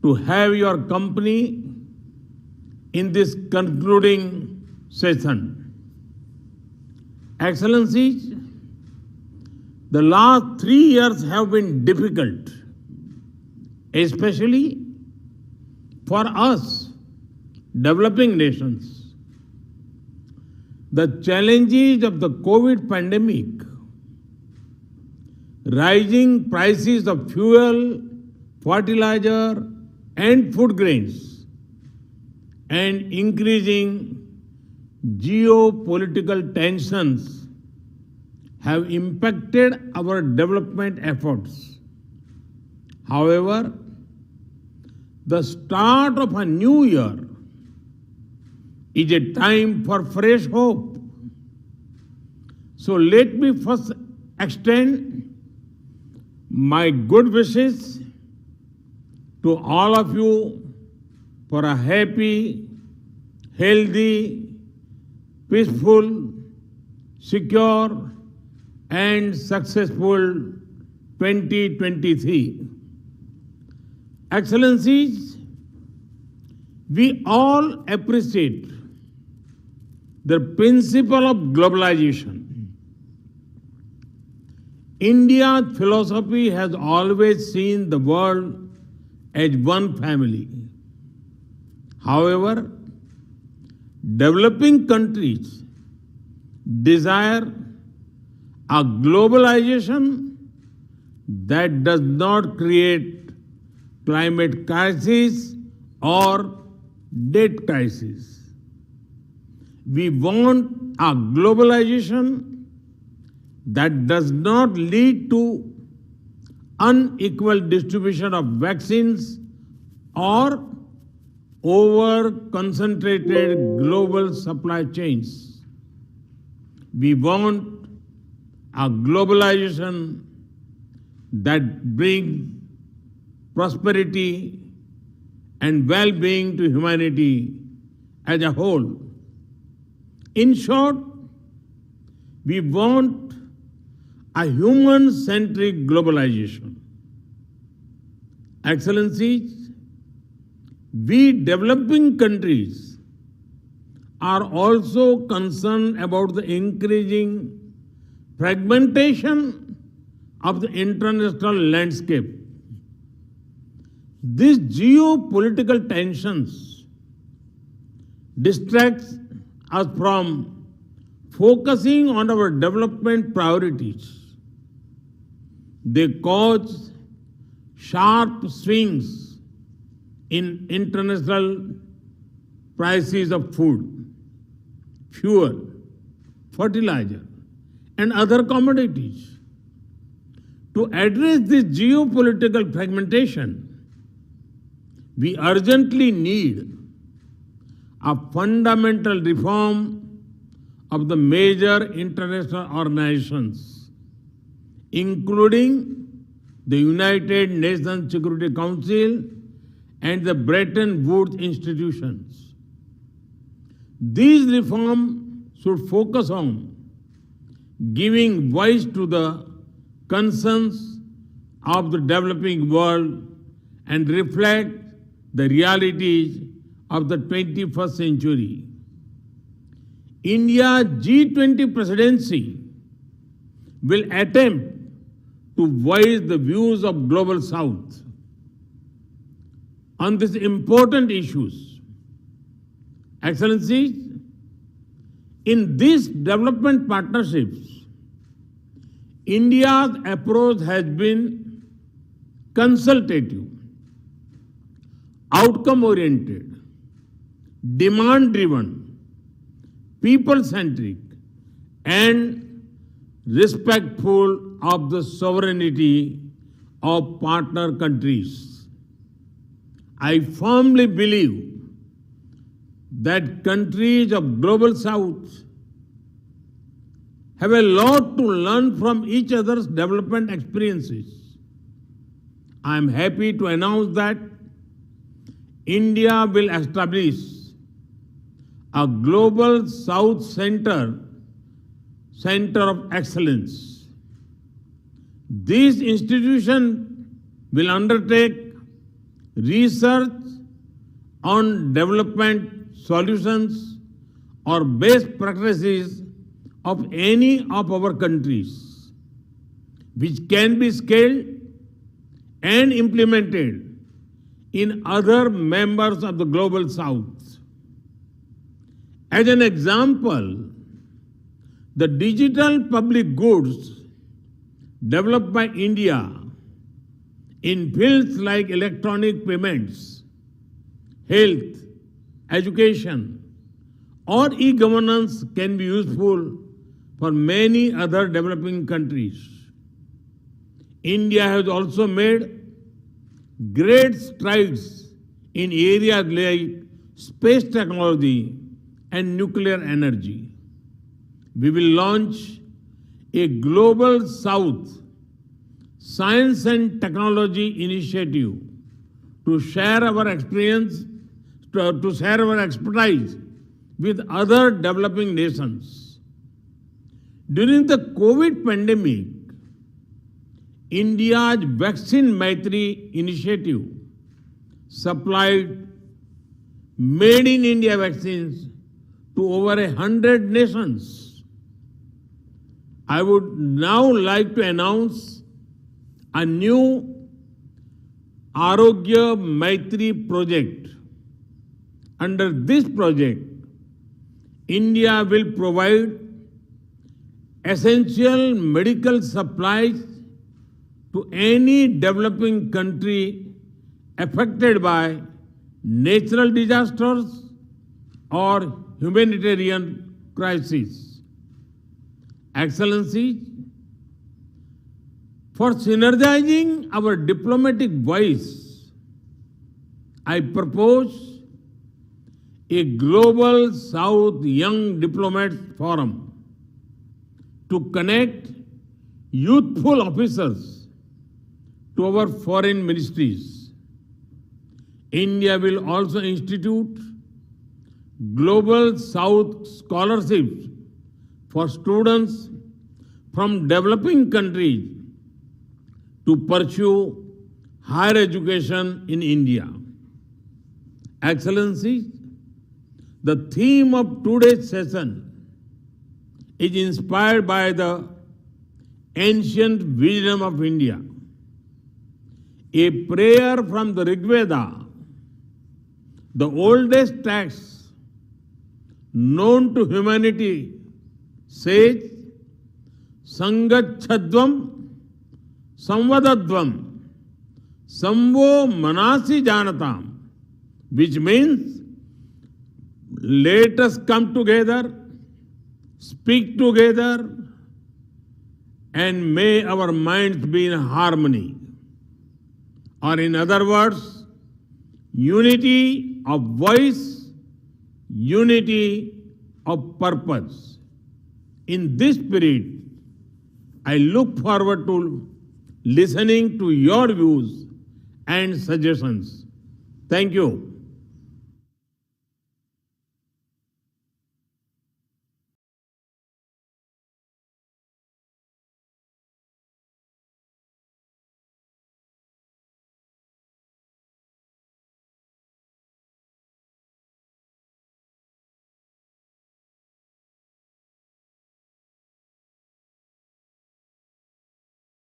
to have your company in this concluding session. Excellencies, the last 3 years have been difficult, especially for us, developing nations. The challenges of the COVID pandemic, rising prices of fuel, fertilizer, and food grains, and increasing geopolitical tensions have impacted our development efforts. However, the start of a new year is a time for fresh hope. So let me first extend my good wishes to all of you for a happy, healthy, peaceful, secure, and successful 2023. Excellencies, we all appreciate the principle of globalization. India's philosophy has always seen the world as one family. However, developing countries desire a globalization that does not create climate crisis or debt crisis. We want a globalization that does not lead to unequal distribution of vaccines or over-concentrated global supply chains. We want a globalization that brings prosperity and well-being to humanity as a whole. In short, we want a human-centric globalization. Excellencies, we developing countries are also concerned about the increasing fragmentation of the international landscape. These geopolitical tensions distracts us from focusing on our development priorities. They cause sharp swings in international prices of food, fuel, fertilizer, and other commodities. To address this geopolitical fragmentation, we urgently need a fundamental reform of the major international organizations, including the United Nations Security Council and the Bretton Woods institutions. These reforms should focus on giving voice to the concerns of the developing world and reflect the realities of the 21st century. India's G20 presidency will attempt to voice the views of Global South on these important issues. Excellencies, in these development partnerships, India's approach has been consultative, outcome-oriented, demand-driven, people-centric, and respectful of the sovereignty of partner countries. I firmly believe that countries of Global South have a lot to learn from each other's development experiences. I am happy to announce that India will establish a Global South Center of Excellence. This institution will undertake research on development solutions or best practices of any of our countries, which can be scaled and implemented in other members of the Global South. As an example, the digital public goods developed by India in fields like electronic payments, health, education, or e-governance can be useful for many other developing countries. India has also made great strides in areas like space technology and nuclear energy. We will launch a Global South Science and Technology Initiative to share our experience, to share our expertise with other developing nations. During the COVID pandemic, India's Vaccine Maitri initiative supplied made in India vaccines to over 100 nations. I would now like to announce a new Arogya Maitri project. Under this project, India will provide essential medical supplies to any developing country affected by natural disasters or humanitarian crises. Excellencies, for synergizing our diplomatic voice, I propose a Global South Young Diplomats Forum to connect youthful officers to our foreign ministries. India will also institute Global South scholarships for students from developing countries to pursue higher education in India. Excellencies, the theme of today's session is inspired by the ancient wisdom of India. A prayer from the Rig Veda, the oldest text known to humanity, says, Sangachhadvam Samvadadvam Samvo Manasi Janatam, which means let us come together, speak together, and may our minds be in harmony. Or in other words, unity of voice, unity of purpose. In this spirit, I look forward to listening to your views and suggestions. Thank you.